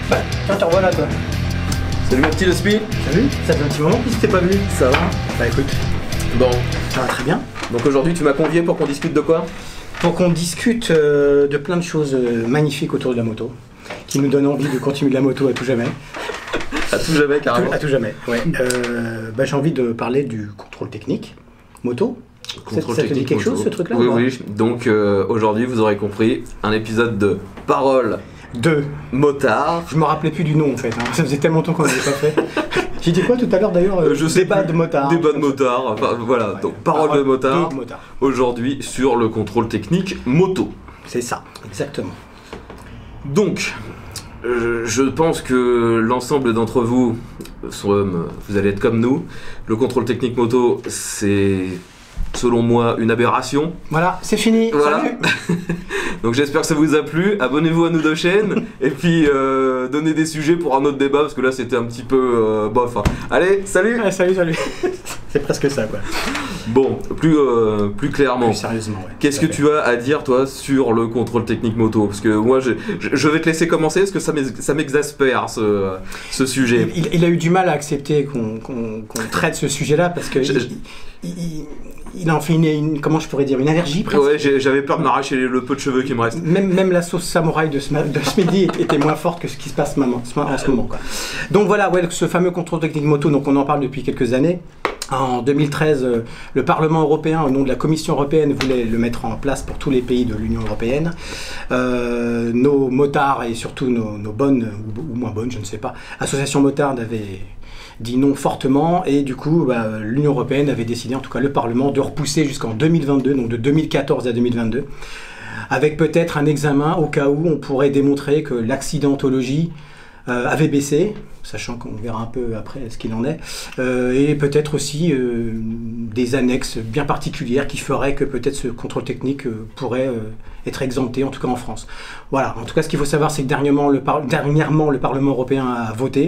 Bah, tiens, te revoilà toi. Salut mon petit Le Spi. Salut, ça fait un petit moment qu'on s'était pas vu. Ça va? Bah écoute, Bon, ça va très bien. donc aujourd'hui tu m'as convié pour qu'on discute de quoi? Pour qu'on discute de plein de choses magnifiques autour de la moto, qui nous donnent envie de continuer de la moto à tout jamais. À tout jamais carrément. À tout jamais, ouais. Bah, j'ai envie de parler du contrôle technique moto. Contrôle Ça te dit technique quelque moto. chose ce truc-là? Oui, ou pas oui. Donc aujourd'hui vous aurez compris, un épisode de Parole Deux. Motard. Je me rappelais plus du nom en fait, hein. Ça faisait tellement longtemps qu'on l'avait pas fait. J'ai dit quoi tout à l'heure d'ailleurs? Je sais Débat plus. de motard. Débat de motard. Enfin voilà, Ouais. donc Parole de motard. de motard. Aujourd'hui sur le contrôle technique moto. C'est ça, exactement. Donc, je pense que l'ensemble d'entre vous, vous allez être comme nous. Le contrôle technique moto, c'est, selon moi, une aberration. Voilà, c'est fini. Voilà. Salut. Donc j'espère que ça vous a plu. Abonnez-vous à nos deux chaînes. Et puis, donnez des sujets pour un autre débat, parce que là, c'était un petit peu bof. Hein. Allez, salut. Ouais, salut. C'est presque ça quoi. Bon, plus clairement. Plus sérieusement, ouais. Qu'est-ce que tu as à dire, toi, sur le contrôle technique moto? Parce que moi, je vais te laisser commencer, parce que ça m'exaspère, ce sujet. Il a eu du mal à accepter qu'on traite ce sujet-là, parce que il en fait comment je pourrais dire, une allergie presque. Ouais, j'avais peur de m'arracher le peu de cheveux qui me restent. Même la sauce samouraï de ce midi était moins forte que ce qui se passe en ce moment. Quoi. Donc voilà, ouais, ce fameux contrôle technique moto, donc on en parle depuis quelques années. En 2013, le Parlement européen, au nom de la Commission européenne, voulait le mettre en place pour tous les pays de l'Union européenne. Nos motards et surtout nos bonnes, ou moins bonnes, je ne sais pas, associations motardes avaient dit non fortement, et du coup l'Union européenne avait décidé, en tout cas le Parlement, de repousser jusqu'en 2022, donc de 2014 à 2022, avec peut-être un examen au cas où on pourrait démontrer que l'accidentologie avait baissé, sachant qu'on verra un peu après ce qu'il en est, et peut-être aussi des annexes bien particulières qui feraient que peut-être ce contrôle technique pourrait être exempté, en tout cas en France. Voilà, en tout cas ce qu'il faut savoir, c'est que dernièrement le Parlement européen a voté,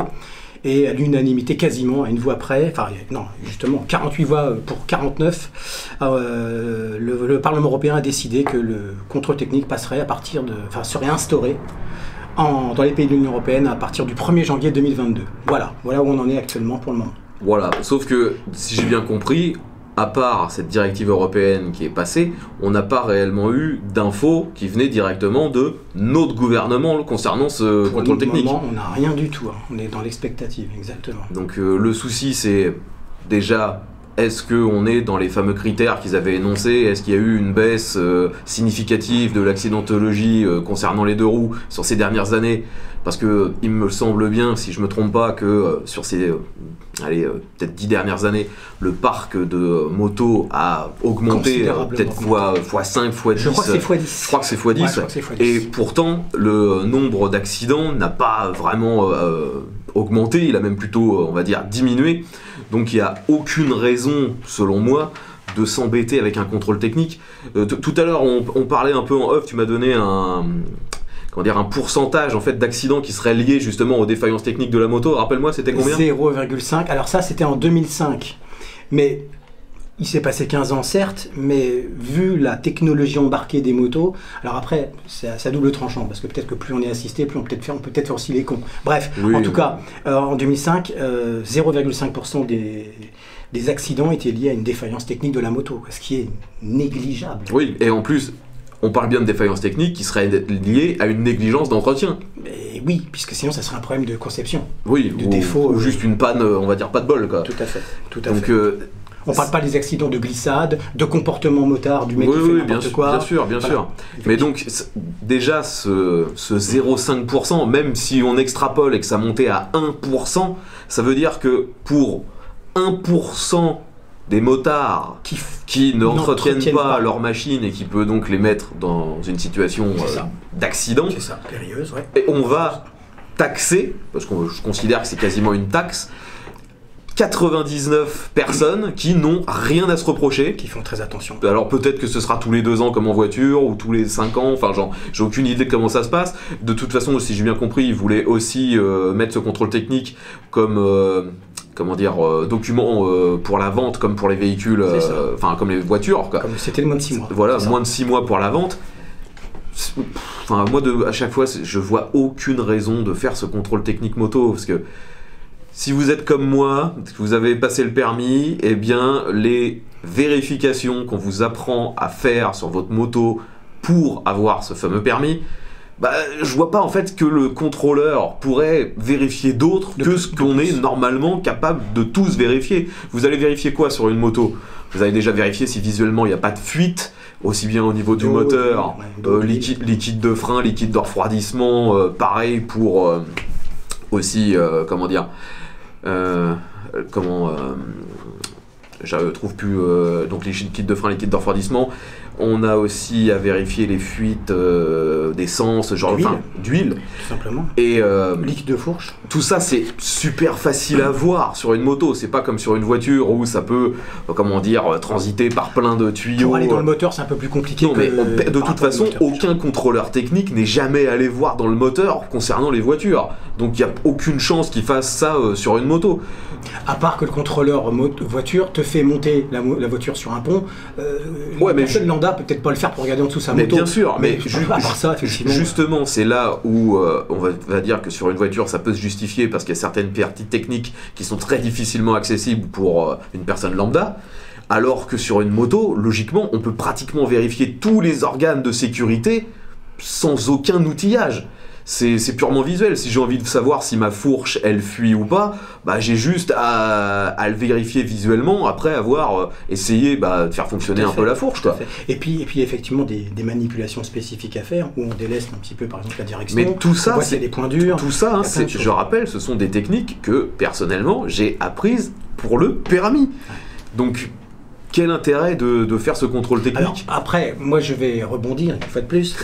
et à l'unanimité quasiment, à une voix près, enfin non, justement 48 voix pour 49, le Parlement européen a décidé que le contrôle technique passerait serait instauré dans les pays de l'Union européenne à partir du 1er janvier 2022. Voilà où on en est actuellement pour le moment. Voilà, sauf que, si j'ai bien compris, à part cette directive européenne qui est passée, on n'a pas réellement eu d'infos qui venaient directement de notre gouvernement concernant ce contrôle technique. Pour le moment, on n'a rien du tout, hein. On est dans l'expectative, exactement. Donc le souci, c'est déjà, est-ce qu'on est dans les fameux critères qu'ils avaient énoncés? Est-ce qu'il y a eu une baisse significative de l'accidentologie concernant les deux roues sur ces dernières années? Parce que il me semble bien, si je me trompe pas, que sur ces peut-être 10 dernières années, le parc de motos a augmenté peut-être x5, x10. Je crois que c'est x10. Je crois que c'est x10. Ouais, je crois que c'est x10. Et pourtant, le nombre d'accidents n'a pas vraiment augmenté, il a même plutôt, on va dire, diminué. Donc il n'y a aucune raison, selon moi, de s'embêter avec un contrôle technique. Tout à l'heure, on parlait un peu en off, tu m'as donné un pourcentage en fait d'accidents qui seraient liés justement aux défaillances techniques de la moto. Rappelle-moi, c'était combien? 0,5. Alors ça, c'était en 2005. Mais il s'est passé 15 ans, certes, mais vu la technologie embarquée des motos, alors après, c'est à double tranchant, parce que peut-être que plus on est assisté, plus on peut faire aussi les cons. Bref, oui, en tout cas, en 2005, 0,5% des accidents étaient liés à une défaillance technique de la moto, ce qui est négligeable. Oui, et en plus, on parle bien de défaillance technique qui serait liée à une négligence d'entretien. Mais oui, puisque sinon ça serait un problème de conception. Oui, de défaut. Ou juste une panne, on va dire pas de bol, quoi. Tout à fait. Donc, on parle pas des accidents de glissade, de comportement motard, du mec qui fait n'importe quoi. Bien sûr. Mais donc, déjà, ce 0,5%, même si on extrapole et que ça montait à 1%, ça veut dire que pour 1% des motards qui n'entretiennent pas leur machine et qui peut donc les mettre dans une situation d'accident, c'est ça, périlleuse, ouais. Et on va taxer, parce que je considère que c'est quasiment une taxe, 99 personnes qui n'ont rien à se reprocher. Qui font très attention. Alors peut-être que ce sera tous les 2 ans comme en voiture, ou tous les 5 ans, enfin genre, j'ai aucune idée de comment ça se passe. De toute façon, si j'ai bien compris, ils voulaient aussi mettre ce contrôle technique comme... document pour la vente comme pour les véhicules, comme les voitures, quoi. Comme c'était le moins de 6 mois. Voilà, moins de 6 mois pour la vente. enfin moi à chaque fois je vois aucune raison de faire ce contrôle technique moto, parce que si vous êtes comme moi, que vous avez passé le permis, eh bien les vérifications qu'on vous apprend à faire sur votre moto pour avoir ce fameux permis, bah, je vois pas en fait que le contrôleur pourrait vérifier d'autres que ce qu'on est normalement capable de tous vérifier. Vous allez vérifier quoi sur une moto? Vous allez déjà vérifier si visuellement il n'y a pas de fuite, aussi bien au niveau du moteur, liquide de frein, liquide de refroidissement, pareil pour aussi, comment dire, je trouve plus, donc liquide de frein, liquide de refroidissement. On a aussi à vérifier les fuites d'essence, genre d'huile, tout simplement. Et liquide de fourche. Tout ça, c'est super facile à voir sur une moto. C'est pas comme sur une voiture où ça peut, comment dire, transiter par plein de tuyaux. Pour aller dans le moteur, c'est un peu plus compliqué. Non, mais de toute façon, aucun contrôleur technique n'est jamais allé voir dans le moteur concernant les voitures. Donc il n'y a aucune chance qu'il fasse ça sur une moto. À part que le contrôleur voiture te fait monter la voiture sur un pont, ouais, mais personne lambda peut peut-être pas le faire pour regarder en dessous sa moto. Bien sûr, mais à part ça, effectivement. Justement, c'est là où on va dire que sur une voiture, ça peut se justifier parce qu'il y a certaines parties techniques qui sont très difficilement accessibles pour une personne lambda. Alors que sur une moto, logiquement, on peut pratiquement vérifier tous les organes de sécurité sans aucun outillage. C'est purement visuel. Si j'ai envie de savoir si ma fourche elle fuit ou pas, bah, j'ai juste à le vérifier visuellement après avoir essayé de faire fonctionner un peu la fourche. Quoi. Et puis effectivement des manipulations spécifiques à faire où on délaisse un petit peu par exemple la direction. Mais tout ça, c'est des points durs. Tout ça, je rappelle, ce sont des techniques que personnellement j'ai apprises pour le permis. Donc quel intérêt de faire ce contrôle technique? Alors, après, moi je vais rebondir une fois de plus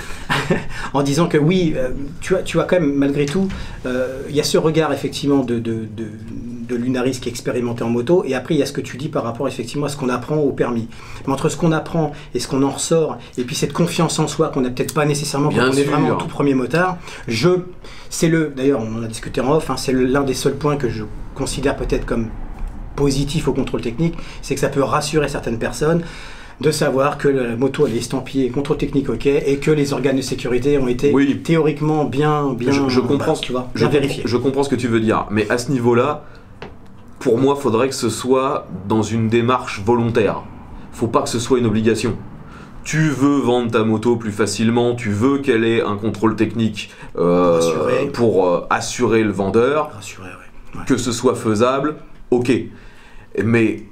en disant que oui, tu as quand même malgré tout, il y a ce regard effectivement de Lunaris qui est expérimenté en moto, et après il y a ce que tu dis par rapport effectivement à ce qu'on apprend au permis. Mais entre ce qu'on apprend et ce qu'on en ressort, et puis cette confiance en soi qu'on n'a peut-être pas nécessairement quand on est vraiment tout premier motard, d'ailleurs on en a discuté en off, hein, c'est l'un des seuls points que je considère peut-être comme positif au contrôle technique, c'est que ça peut rassurer certaines personnes de savoir que la moto elle est estampillée contrôle technique ok, et que les organes de sécurité ont été théoriquement bien je comprends, tu vois, bien vérifiés. Je comprends ce que tu veux dire, mais à ce niveau-là, pour moi, il faudrait que ce soit dans une démarche volontaire. Faut pas que ce soit une obligation. Tu veux vendre ta moto plus facilement, tu veux qu'elle ait un contrôle technique pour assurer le vendeur, que ce soit faisable, ok. Mais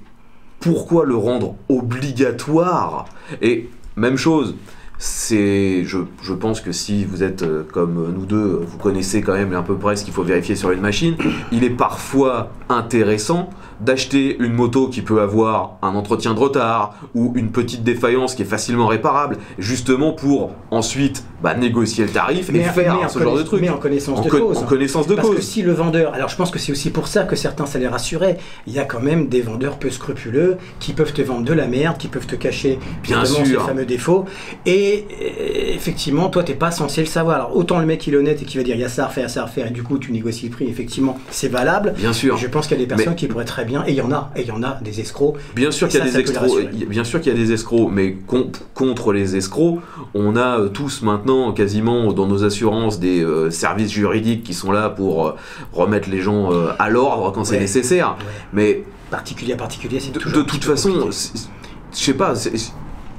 pourquoi le rendre obligatoire? Et même chose, je pense que si vous êtes comme nous deux, vous connaissez quand même à peu près ce qu'il faut vérifier sur une machine, il est parfois intéressant d'acheter une moto qui peut avoir un entretien de retard ou une petite défaillance qui est facilement réparable, justement pour ensuite négocier le tarif et faire ce genre de truc. Mais en connaissance de cause. En connaissance de cause. Parce que si le vendeur... Alors je pense que c'est aussi pour ça que certains, ça les rassurait. Il y a quand même des vendeurs peu scrupuleux qui peuvent te vendre de la merde, qui peuvent te cacher ces fameux défauts. Et effectivement, toi, t'es pas censé le savoir. Alors autant le mec il est honnête et qui va dire il y a ça à refaire, et du coup tu négocies le prix, effectivement, c'est valable. Bien sûr. Je pense qu'il y a des personnes qui pourraient très bien, et il y en a des escrocs. Bien sûr qu'il y a des escrocs, bien sûr qu'il y a des escrocs, mais contre les escrocs, on a tous maintenant quasiment dans nos assurances des services juridiques qui sont là pour remettre les gens à l'ordre quand c'est nécessaire. Ouais. Mais particulier, c'est toujours de toute façon, je sais pas.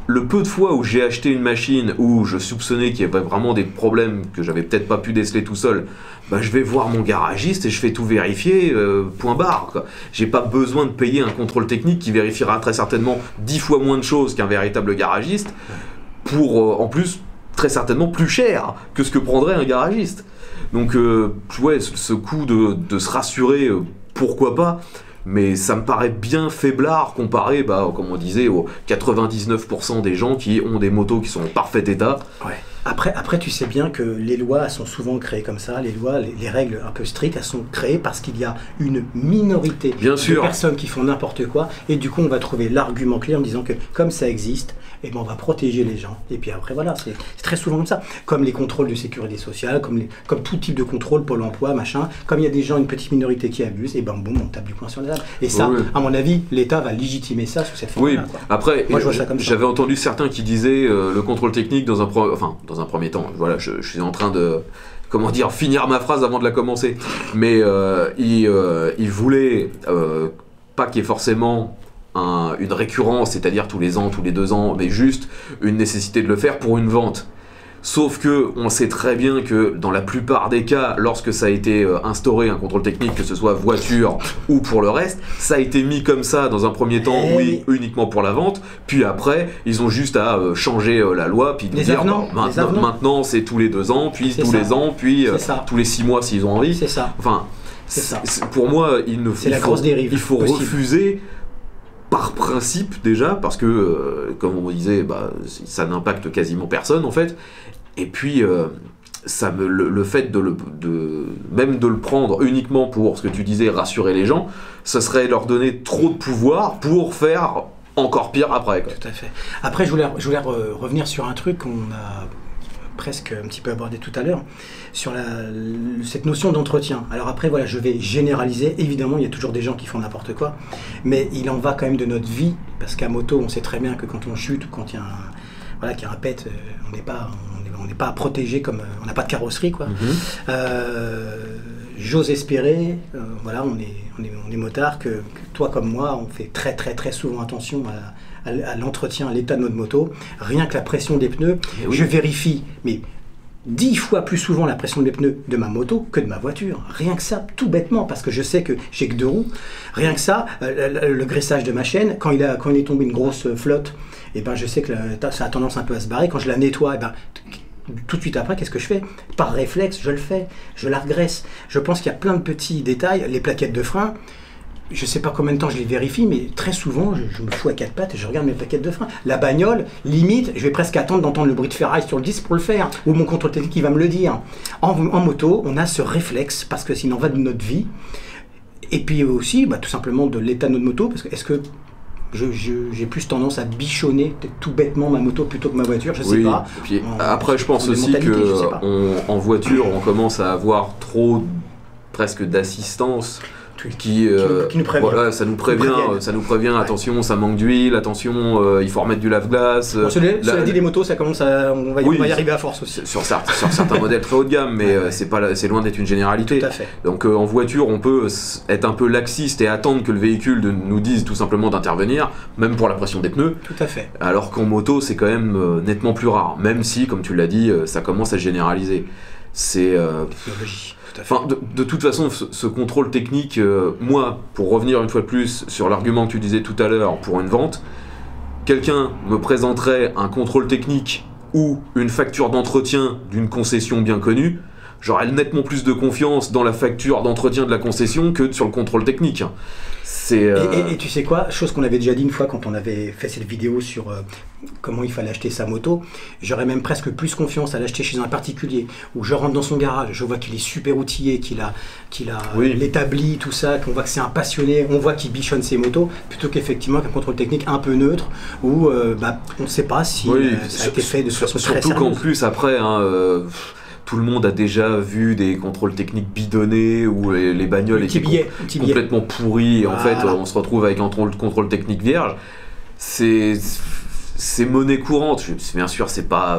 Le peu de fois où j'ai acheté une machine où je soupçonnais qu'il y avait vraiment des problèmes que j'avais peut-être pas pu déceler tout seul, je vais voir mon garagiste et je fais tout vérifier, point barre. Quoi. J'ai pas besoin de payer un contrôle technique qui vérifiera très certainement 10 fois moins de choses qu'un véritable garagiste, pour en plus très certainement plus cher que ce que prendrait un garagiste. Donc ce coup de se rassurer, pourquoi pas, mais ça me paraît bien faiblard comparé, comme on disait, aux 99% des gens qui ont des motos qui sont en parfait état. Ouais. Après, tu sais bien que les lois sont souvent créées comme ça, les règles un peu strictes, elles sont créées parce qu'il y a une minorité de personnes qui font n'importe quoi, et du coup on va trouver l'argument clé en disant que comme ça existe, et ben on va protéger les gens. Et puis après voilà, c'est très souvent comme ça. Comme les contrôles de sécurité sociale, comme tout type de contrôle, Pôle emploi, machin. Comme il y a des gens, une petite minorité qui abuse, et ben boum, on tape du poing sur les âmes. Et ça, à mon avis, l'État va légitimer ça sous cette forme-là. Oui, après, moi je vois ça comme ça. J'avais entendu certains qui disaient le contrôle technique dans un premier temps. Voilà, je suis en train de finir ma phrase avant de la commencer. Mais il voulait pas qu'il y ait forcément une récurrence, c'est-à-dire tous les ans, tous les 2 ans, mais juste une nécessité de le faire pour une vente. Sauf que on sait très bien que dans la plupart des cas, lorsque ça a été instauré un contrôle technique, que ce soit voiture ou pour le reste, ça a été mis comme ça dans un premier temps, uniquement pour la vente, puis après ils ont juste à changer la loi, puis dire maintenant c'est tous les 2 ans, puis tous les ans, puis tous les 6 mois s'ils ont envie. C'est ça. Enfin, pour moi, il faut refuser par principe déjà, parce que comme on disait, ça n'impacte quasiment personne en fait. Et puis le fait de le prendre uniquement pour ce que tu disais, rassurer les gens, ça serait leur donner trop de pouvoir pour faire encore pire après, quoi. Tout à fait. Après je voulais revenir sur un truc qu'on a presque un petit peu abordé tout à l'heure, sur cette notion d'entretien. Alors après, voilà, je vais généraliser. Évidemment, il y a toujours des gens qui font n'importe quoi, mais il en va quand même de notre vie, parce qu'à moto, on sait très bien que quand on chute, ou quand il y a un pet, on n'est pas protégé, comme on n'a pas de carrosserie, quoi. J'ose espérer, on est motards, que toi comme moi, on fait très très très souvent attention à l'entretien, à l'état de notre moto. Rien que la pression des pneus, je vérifie, mais 10 fois plus souvent la pression des pneus de ma moto que de ma voiture. Rien que ça, tout bêtement, parce que je sais que j'ai que 2 roues. Rien que ça, le graissage de ma chaîne, quand il est tombé une grosse flotte, et ben je sais que ça a tendance un peu à se barrer. Quand je la nettoie, tout de suite après, qu'est-ce que je fais? Par réflexe, je le fais, je la regraisse. Je pense qu'il y a plein de petits détails. Les plaquettes de frein, je ne sais pas combien de temps je les vérifie, mais très souvent, je me fous à 4 pattes et je regarde mes plaquettes de frein. La bagnole, limite, je vais presque attendre d'entendre le bruit de ferraille sur le disque pour le faire, ou mon contrôle technique qui va me le dire. En moto, on a ce réflexe, parce que sinon on va de notre vie. Et puis aussi, tout simplement de l'état de notre moto, parce que est-ce que j'ai plus tendance à bichonner tout bêtement ma moto plutôt que ma voiture, je sais pas. Et puis, après, je pense aussi qu'en voiture, on commence à avoir trop presque d'assistance qui nous prévient. Voilà, ça nous prévient, attention, ça manque d'huile, attention, il faut remettre du lave-glace. Cela dit, les motos, ça commence on va y arriver à force aussi. Sur certains modèles très haut de gamme, mais c'est loin d'être une généralité. Tout à fait. Donc en voiture, on peut être un peu laxiste et attendre que le véhicule nous dise tout simplement d'intervenir, même pour la pression des pneus. Tout à fait. Alors qu'en moto, c'est quand même nettement plus rare, même si, comme tu l'as dit, ça commence à se généraliser. C'est enfin, de toute façon, ce contrôle technique, moi, pour revenir une fois de plus sur l'argument que tu disais tout à l'heure pour une vente, quelqu'un me présenterait un contrôle technique ou une facture d'entretien d'une concession bien connue, j'aurais nettement plus de confiance dans la facture d'entretien de la concession que sur le contrôle technique. Et tu sais quoi, chose qu'on avait déjà dit une fois quand on avait fait cette vidéo sur comment il fallait acheter sa moto, j'aurais même presque plus confiance à l'acheter chez un particulier, où je rentre dans son garage, je vois qu'il est super outillé, qu'il a l'établi, tout ça, qu'on voit que c'est un passionné, on voit qu'il bichonne ses motos, plutôt qu'effectivement qu'un contrôle technique un peu neutre, où on ne sait pas si ça a été fait de façon très sérieuse. Surtout qu'en plus après, tout le monde a déjà vu des contrôles techniques bidonnés où les bagnoles étaient complètement pourries et en fait on se retrouve avec un contrôle technique vierge. C'est monnaie courante. Bien sûr, c'est pas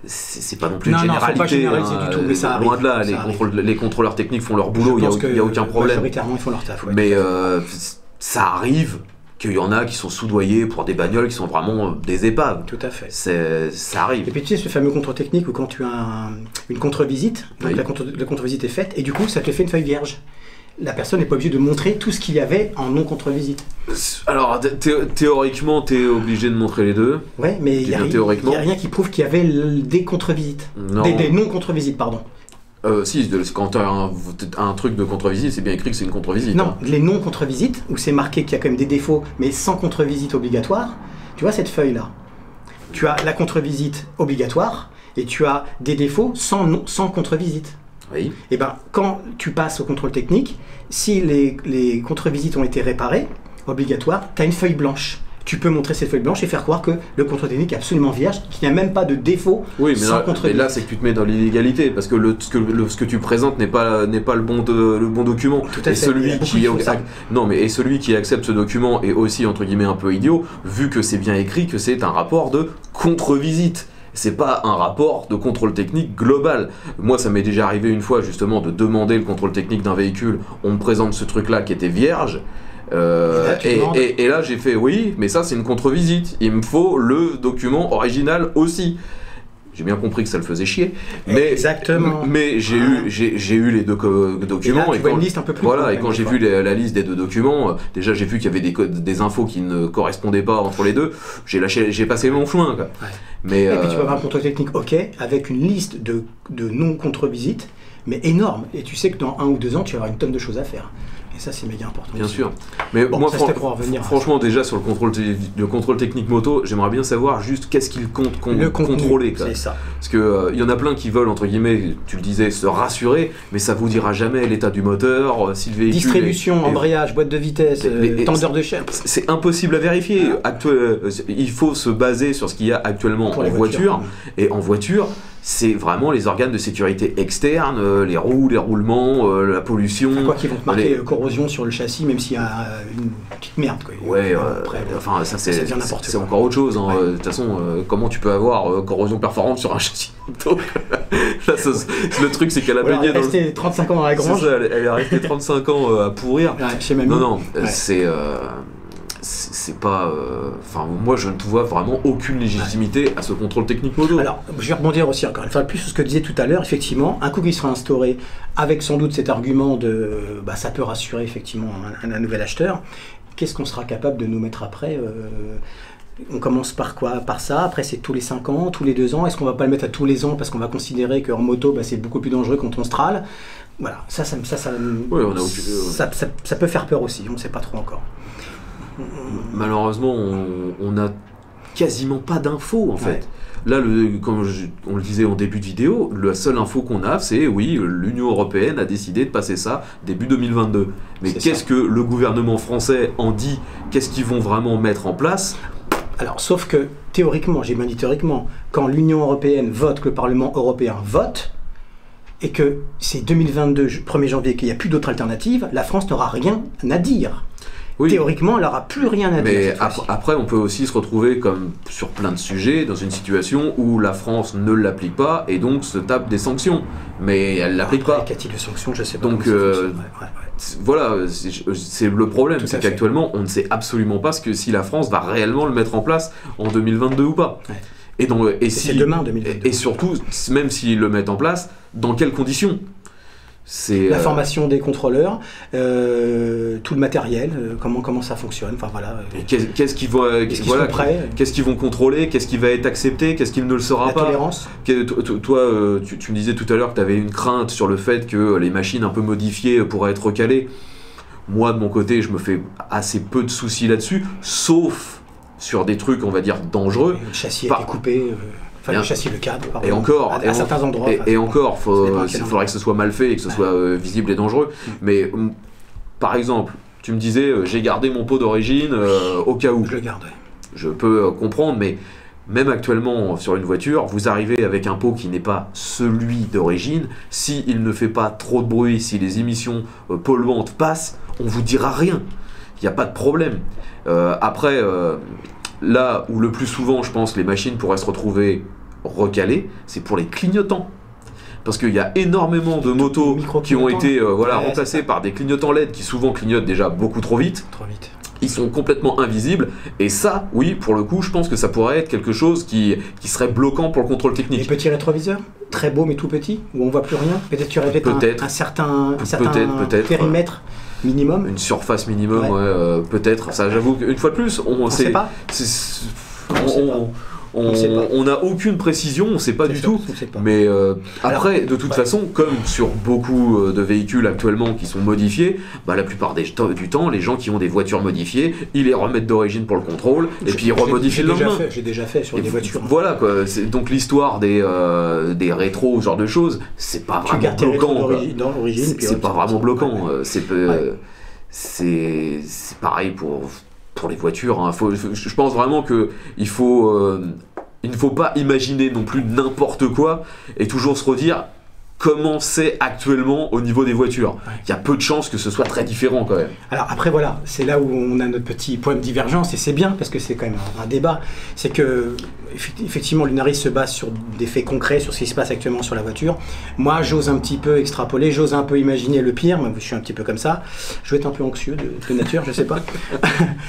non plus une généralité. Faut pas généraliser du tout, mais ça arrive. Loin de là, les contrôleurs techniques font leur boulot, il n'y a aucun problème. Majoritairement, ils font leur taf. Mais ça arrive qu'il y en a qui sont soudoyés pour des bagnoles qui sont vraiment des épaves. Tout à fait. Ça arrive. Et puis tu sais, ce fameux contrôle technique où quand tu as une contre-visite, donc la contre-visite est faite, et du coup ça te fait une feuille vierge. La personne n'est pas obligée de montrer tout ce qu'il y avait en non-contre-visite. Alors théoriquement, tu es obligé de montrer les deux. Ouais, mais il n'y a rien qui prouve qu'il y avait des contre-visites. Des non-contre-visites, pardon. Si, quand tu as un truc de contre-visite, c'est bien écrit que c'est une contre-visite. Non, les non-contre-visites, où c'est marqué qu'il y a quand même des défauts, mais sans contre-visite obligatoire, tu vois cette feuille-là. Tu as la contre-visite obligatoire, et tu as des défauts sans contre-visite. Oui. Et bien, quand tu passes au contrôle technique, si les contre-visites ont été réparées, obligatoire, tu as une feuille blanche. tu peux montrer cette feuille blanche et faire croire que le contrôle technique est absolument vierge, qu'il n'y a même pas de défaut sans contrôle. Mais là, c'est que tu te mets dans l'illégalité, parce que ce que tu présentes n'est pas le bon document. Tout à fait. Et celui qui accepte ce document est aussi entre guillemets un peu idiot, vu que c'est bien écrit que c'est un rapport de contre-visite. C'est pas un rapport de contrôle technique global. Moi, ça m'est déjà arrivé une fois justement de demander le contrôle technique d'un véhicule. On me présente ce truc-là qui était vierge. Et là, j'ai fait oui, mais ça c'est une contre-visite. Il me faut le document original aussi. J'ai bien compris que ça le faisait chier, mais j'ai eu les deux documents. Et là, tu vois une liste un peu plus voilà, et quand j'ai vu la liste des deux documents, déjà j'ai vu qu'il y avait des infos qui ne correspondaient pas entre les deux. J'ai passé mon chemin, quoi. Ouais. Mais et puis tu vas avoir un contrôle technique, ok, avec une liste de non-contre-visites, mais énorme. Et tu sais que dans 1 ou 2 ans, tu vas avoir une tonne de choses à faire. Et ça, c'est méga important. Bien sûr. Mais bon, moi, franchement, déjà sur le contrôle technique moto, j'aimerais bien savoir juste qu'est-ce qu'il compte contrôler. C'est ça. Parce qu'il y en a plein qui veulent, entre guillemets, tu le disais, se rassurer, mais ça vous dira jamais l'état du moteur, si le véhicule... Distribution, embrayage, boîte de vitesse, tendeur de chaîne. C'est impossible à vérifier. Il faut se baser sur ce qu'il y a actuellement en voiture. Et en voiture, c'est vraiment les organes de sécurité externes, les roues, les roulements, la pollution. Quoi qu'ils vont te marquer corrosion sur le châssis, même s'il y a une petite merde. Quoi. Ouais, enfin ça c'est encore autre chose. Hein. De toute façon, comment tu peux avoir corrosion perforante sur un châssis moto? Là, le truc c'est qu'elle a baigné dans... Elle est restée 35 ans dans la grange. Elle est restée 35 ans à pourrir. Ouais, chez mamie. Non, c'est pas... Enfin, moi, je ne vois vraiment aucune légitimité à ce contrôle technique moto. Alors, je vais rebondir aussi encore une fois plus sur ce que disait tout à l'heure. Effectivement, un coup qui sera instauré avec sans doute cet argument de... ça peut rassurer effectivement un nouvel acheteur. Qu'est-ce qu'on sera capable de nous mettre après on commence par quoi? Par ça, après c'est tous les 5 ans, tous les 2 ans. Est-ce qu'on va pas le mettre à tous les ans parce qu'on va considérer qu'en moto, c'est beaucoup plus dangereux quand on strale? Voilà, ça peut faire peur aussi, on ne sait pas trop encore. Malheureusement, on n'a quasiment pas d'infos en fait. Là, comme on le disait en début de vidéo, la seule info qu'on a, c'est oui, l'Union Européenne a décidé de passer ça début 2022. Mais qu'est-ce que le gouvernement français en dit? Qu'est-ce qu'ils vont vraiment mettre en place? Alors, sauf que théoriquement, j'ai bien dit théoriquement, quand l'Union Européenne vote, que le Parlement Européen vote, et que c'est 2022, 1er janvier, qu'il n'y a plus d'autre alternative, la France n'aura rien à dire. Oui. Théoriquement, elle n'aura plus rien à dire. Mais après, on peut aussi se retrouver, comme sur plein de sujets, dans une situation où la France ne l'applique pas et donc se tape des sanctions. Mais elle ne l'applique pas. Qu'a-t-il de sanctions? Je ne sais pas. Donc, voilà, c'est le problème. C'est qu'actuellement, on ne sait absolument pas si la France va réellement le mettre en place en 2022 ou pas. Ouais. Et c'est demain 2022. Et surtout, même s'ils le mettent en place, dans quelles conditions? La formation des contrôleurs, tout le matériel, comment ça fonctionne, enfin voilà. Qu'est-ce qu'ils vont contrôler, qu'est-ce qui va être accepté, qu'est-ce qui ne le sera pas. La tolérance. Toi, tu me disais tout à l'heure que tu avais une crainte sur le fait que les machines un peu modifiées pourraient être recalées. Moi, de mon côté, je me fais assez peu de soucis là-dessus, sauf sur des trucs, on va dire, dangereux. Le châssis a été coupé. Enfin, le châssis, le cadre, pardon. Et encore, à certains endroits. Et encore, il faudrait que ce soit mal fait et que ce soit visible et dangereux. Mais par exemple, tu me disais, j'ai gardé mon pot d'origine au cas où. Je le garde. Je peux comprendre, mais même actuellement sur une voiture, vous arrivez avec un pot qui n'est pas celui d'origine. S'il ne fait pas trop de bruit, si les émissions polluantes passent, on vous dira rien. Il n'y a pas de problème. Après. Là où le plus souvent, je pense, les machines pourraient se retrouver recalées, c'est pour les clignotants. Parce qu'il y a énormément de motos qui ont été remplacées par des clignotants LED qui souvent clignotent déjà beaucoup trop vite. Ils sont complètement invisibles. Et ça, oui, pour le coup, je pense que ça pourrait être quelque chose qui serait bloquant pour le contrôle technique. Les petits rétroviseurs, très beaux mais tout petits, où on voit plus rien. Peut-être qu'il y aurait un certain périmètre. Minimum. Une surface minimum, peut-être. Ça, j'avoue qu'une fois de plus, on sait pas. On n'a aucune précision, on ne sait pas du tout. Mais après, de toute façon, comme sur beaucoup de véhicules actuellement qui sont modifiés, la plupart du temps, les gens qui ont des voitures modifiées, ils les remettent d'origine pour le contrôle et puis ils remodifient le lendemain. J'ai déjà fait sur des voitures. Voilà quoi. Donc l'histoire des rétros, ce genre de choses, c'est pas vraiment bloquant. C'est pas vraiment bloquant. C'est pareil pour pour les voitures, hein, je pense vraiment que il ne faut pas imaginer non plus n'importe quoi et toujours se redire comment c'est actuellement au niveau des voitures. Il y a peu de chances que ce soit très différent quand même. Alors après voilà, c'est là où on a notre petit point de divergence et c'est bien parce que c'est quand même un débat. C'est que effectivement Lunaris se base sur des faits concrets, sur ce qui se passe actuellement sur la voiture. Moi j'ose un petit peu extrapoler, j'ose un peu imaginer le pire, moi, je suis un petit peu comme ça. Je vais être un peu anxieux de nature, je sais pas.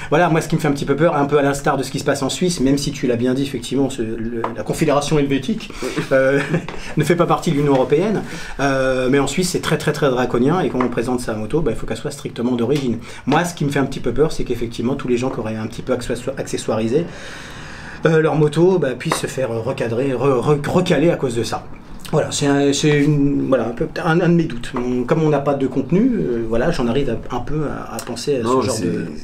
Voilà, moi ce qui me fait un petit peu peur, un peu à l'instar de ce qui se passe en Suisse, même si tu l'as bien dit effectivement, la Confédération helvétique ne fait pas partie de l'Union européenne. Mais en Suisse c'est très draconien et quand on présente sa moto, il faut qu'elle soit strictement d'origine. Moi ce qui me fait un petit peu peur c'est qu'effectivement tous les gens qui auraient un petit peu accessoirisé leur moto puissent se faire recadrer, recaler à cause de ça. Voilà, c'est un de mes doutes. Comme on n'a pas de contenu, j'en arrive un peu à penser à ce genre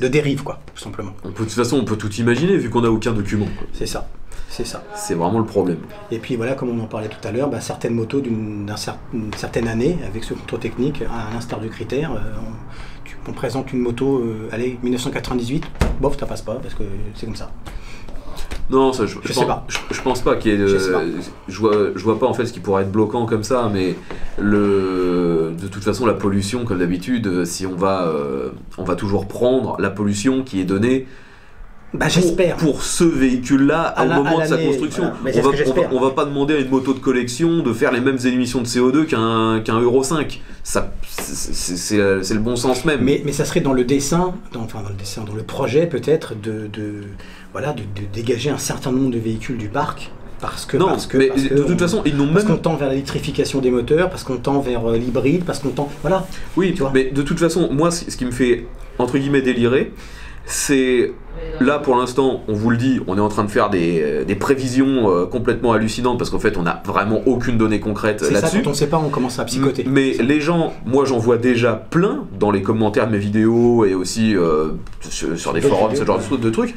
de dérive, quoi, tout simplement. De toute façon on peut tout imaginer vu qu'on n'a aucun document. C'est ça. C'est ça. C'est vraiment le problème. Et puis voilà, comme on en parlait tout à l'heure, certaines motos d'une certaine année, avec ce contrôle technique, à l'instar du critère, on présente une moto, 1998, bof, ça passe pas, parce que c'est comme ça. Non, ça, je pense pas qu'il y ait je vois pas en fait ce qui pourrait être bloquant comme ça, mais de toute façon la pollution, comme d'habitude, si on va toujours prendre la pollution qui est donnée j'espère. Pour ce véhicule-là, au moment de sa construction. Voilà. On va pas demander à une moto de collection de faire les mêmes émissions de CO2 qu'un Euro 5. Ça, c'est le bon sens même. Mais ça serait dans le dessin, dans le projet peut-être, de dégager un certain nombre de véhicules du parc. Parce que de toute façon, ils n'ont même... Parce qu'on tend vers l'électrification des moteurs, parce qu'on tend vers l'hybride, parce qu'on tend... Voilà. Oui, tu vois. Mais de toute façon, moi, ce qui me fait, entre guillemets, délirer, c'est... Là, pour l'instant, on vous le dit, on est en train de faire des prévisions complètement hallucinantes parce qu'en fait, on n'a vraiment aucune donnée concrète là-dessus. C'est ça, quand on ne sait pas, on commence à psychoter. Mais les gens, moi j'en vois déjà plein dans les commentaires de mes vidéos et aussi sur des forums, ce genre de trucs,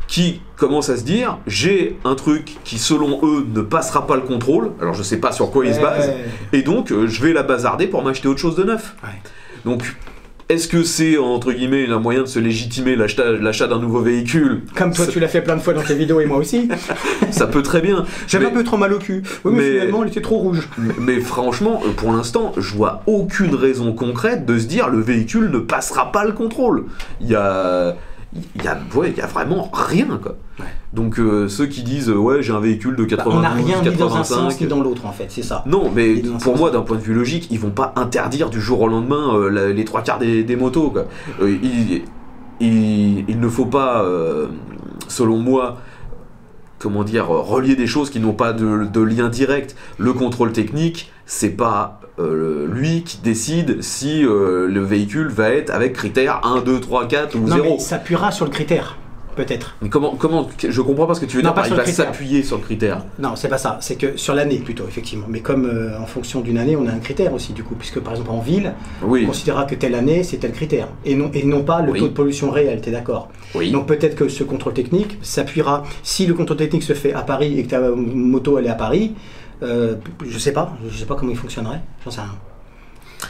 qui commencent à se dire, j'ai un truc qui selon eux ne passera pas le contrôle, alors je sais pas sur quoi ils se basent, et donc je vais la bazarder pour m'acheter autre chose de neuf. Donc... Est-ce que c'est, entre guillemets, un moyen de se légitimer l'achat d'un nouveau véhicule? Comme toi, tu l'as fait plein de fois dans tes vidéos et moi aussi. Ça peut très bien. J'avais un peu trop mal au cul. Oui, mais finalement, il était trop rouge. Mais franchement, pour l'instant, je vois aucune raison concrète de se dire le véhicule ne passera pas le contrôle. Il y a vraiment rien, quoi. Ouais. Donc ceux qui disent j'ai un véhicule de 92, on n'a rien 85, ni dans un sens ni dans l'autre en fait, c'est ça. Non, mais pour moi d'un point de vue logique, ils vont pas interdire du jour au lendemain les trois quarts des motos, quoi. Il ne faut pas, selon moi, relier des choses qui n'ont pas de lien direct. Le contrôle technique, c'est pas lui qui décide si le véhicule va être avec critère 1, 2, 3, 4 ou 0. Non, mais il s'appuiera sur le critère, peut-être. Mais comment je comprends pas ce que tu veux dire par il va s'appuyer sur le critère. Non, c'est pas ça, c'est que sur l'année plutôt, effectivement. Mais comme en fonction d'une année, on a un critère aussi, du coup, puisque par exemple en ville, on considérera que telle année, c'est tel critère. Et non pas le taux de pollution réel, t'es d'accord? Donc peut-être que ce contrôle technique s'appuiera, si le contrôle technique se fait à Paris et que ta moto elle est à Paris, je sais pas comment il fonctionnerait, j'en sais rien.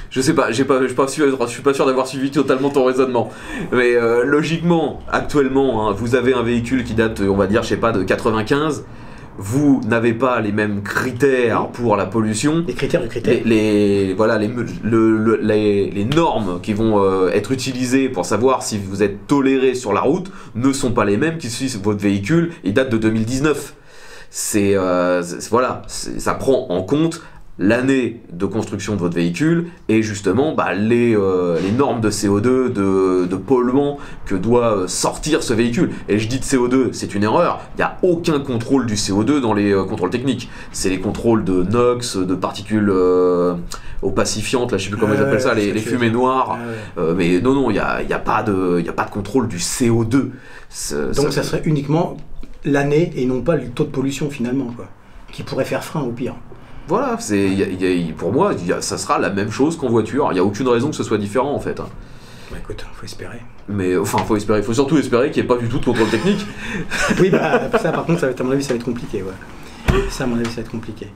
Je sais pas, je suis pas sûr d'avoir suivi totalement ton raisonnement. Mais logiquement, actuellement, vous avez un véhicule qui date, on va dire, de 95. Vous n'avez pas les mêmes critères pour la pollution. Les critères du critère. Les normes qui vont être utilisées pour savoir si vous êtes toléré sur la route ne sont pas les mêmes qui suivent votre véhicule. Il date de 2019. Ça prend en compte l'année de construction de votre véhicule et justement les normes de CO2, de polluants que doit sortir ce véhicule. Et je dis de CO2, c'est une erreur, il n'y a aucun contrôle du CO2 dans les contrôles techniques. C'est les contrôles de NOx, de particules opacifiantes, là je sais plus comment ils appellent ça, les fumées noires. Mais non, il n'y a pas de contrôle du CO2. Donc ça serait uniquement l'année et non pas le taux de pollution finalement, quoi, qui pourrait faire frein au pire. Voilà, pour moi, ça sera la même chose qu'en voiture. Il n'y a aucune raison que ce soit différent en fait. Écoute, faut espérer. Mais enfin, faut surtout espérer qu'il n'y ait pas du tout de contrôle technique. Oui, ça par contre, à mon avis, ça va être compliqué. Ouais. Ça, à mon avis, ça va être compliqué.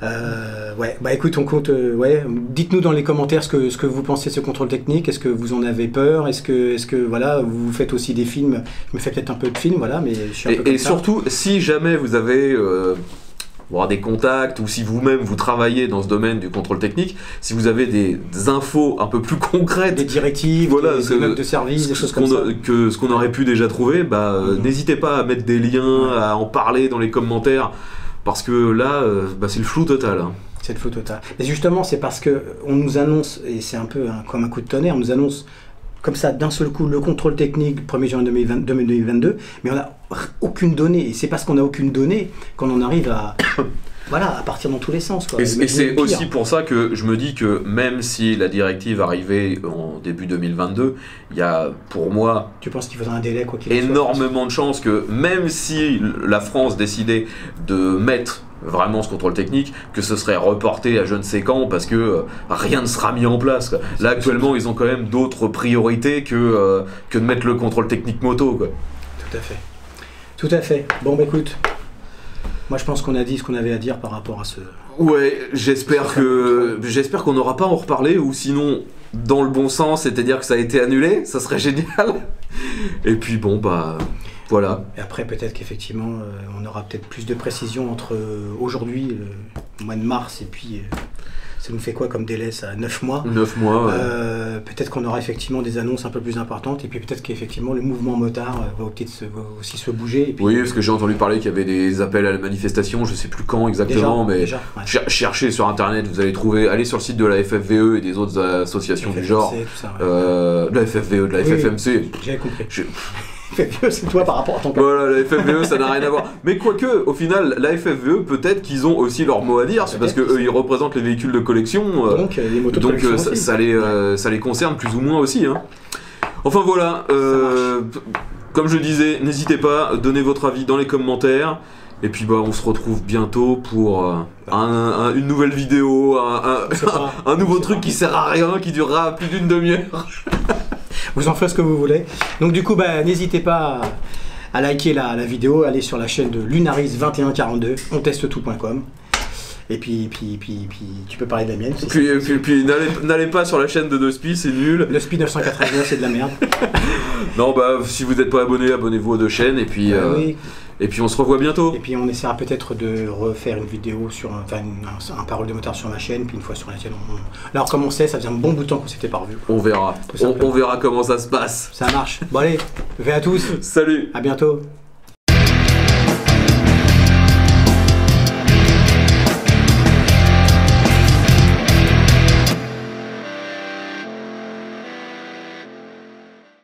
Ouais, bah écoute, on compte. Ouais, dites-nous dans les commentaires ce que vous pensez de ce contrôle technique. Est-ce que vous en avez peur? Est-ce que voilà, vous faites aussi des films? Je me fais peut-être un peu de films, voilà, mais je suis un peu comme Et ça. surtout, si jamais vous avez des contacts ou si vous-même vous travaillez dans ce domaine du contrôle technique, si vous avez des infos un peu plus concrètes, des directives, voilà, des notes de service, des choses comme ça. ce qu'on aurait pu déjà trouver, n'hésitez pas à mettre des liens, à en parler dans les commentaires, parce que là, c'est le flou total. Hein. C'est le flou total. Mais justement, c'est parce que on nous annonce, et c'est un peu comme un coup de tonnerre, on nous annonce comme ça d'un seul coup le contrôle technique 1er janvier 2022, mais on n'a aucune donnée, et c'est parce qu'on n'a aucune donnée qu'on en arrive à à partir dans tous les sens, quoi. Et c'est aussi pour ça que je me dis que même si la directive arrivait en début 2022, il y a pour moi tu penses qu'il faudra un délai, quoi qu'il en soit, énormément de chances que même si la France décidait de mettre vraiment ce contrôle technique, que ce serait reporté à je ne sais quand, parce que rien ne sera mis en place, quoi. Là actuellement ils ont quand même d'autres priorités que de mettre le contrôle technique moto, quoi. Tout à fait. Bon bah écoute, moi je pense qu'on a dit ce qu'on avait à dire par rapport à ce... Ouais, j'espère qu'on n'aura pas à en reparler, ou sinon dans le bon sens, c'est-à-dire que ça a été annulé, ça serait génial. Et puis bon voilà. Et après, peut-être qu'effectivement, on aura peut-être plus de précision entre aujourd'hui, le mois de mars, et puis ça nous fait quoi comme délai, ça? 9 mois 9 mois, ouais. Peut-être qu'on aura effectivement des annonces un peu plus importantes, et puis peut-être qu'effectivement le mouvement motard va aussi se bouger. Et puis, oui, parce que j'ai entendu parler qu'il y avait des appels à la manifestation, je sais plus quand exactement, mais déjà, ouais. Cherchez sur internet, vous allez trouver, allez sur le site de la FFVE et des autres associations du genre, tout ça, ouais. de la FFVE, de la FFMC. J'avais compris. FFVE, c'est toi par rapport à ton cas. Voilà, la FFVE, ça n'a rien à voir. Mais quoique, au final, la FFVE, peut-être qu'ils ont aussi leur mot à dire, c'est parce qu'eux, ils représentent les véhicules de collection. Donc, les motos de collection aussi. Ça les concerne plus ou moins aussi. Hein. Enfin voilà, comme je disais, n'hésitez pas, donnez votre avis dans les commentaires. Et puis on se retrouve bientôt pour une nouvelle vidéo, un nouveau truc qui sert à rien, qui durera plus d'une demi-heure. Vous en faites ce que vous voulez. Donc du coup, n'hésitez pas à liker la vidéo, allez sur la chaîne de Lunaris2142, ontestetout.com. Et puis tu peux parler de la mienne. Puis n'allez pas sur la chaîne de Nospi, c'est nul. Le Spi 989, c'est de la merde. Non, si vous n'êtes pas abonné, abonnez-vous aux deux chaînes, et puis... Oui. Et puis on se revoit bientôt. Et puis on essaiera peut-être de refaire une vidéo sur un parole de motard sur ma chaîne, puis une fois sur la tienne. Alors comme on sait, ça faisait un bon bout de temps qu'on s'était pas revu. On verra. On verra comment ça se passe. Ça marche. Bon allez, V à tous. Salut. À bientôt.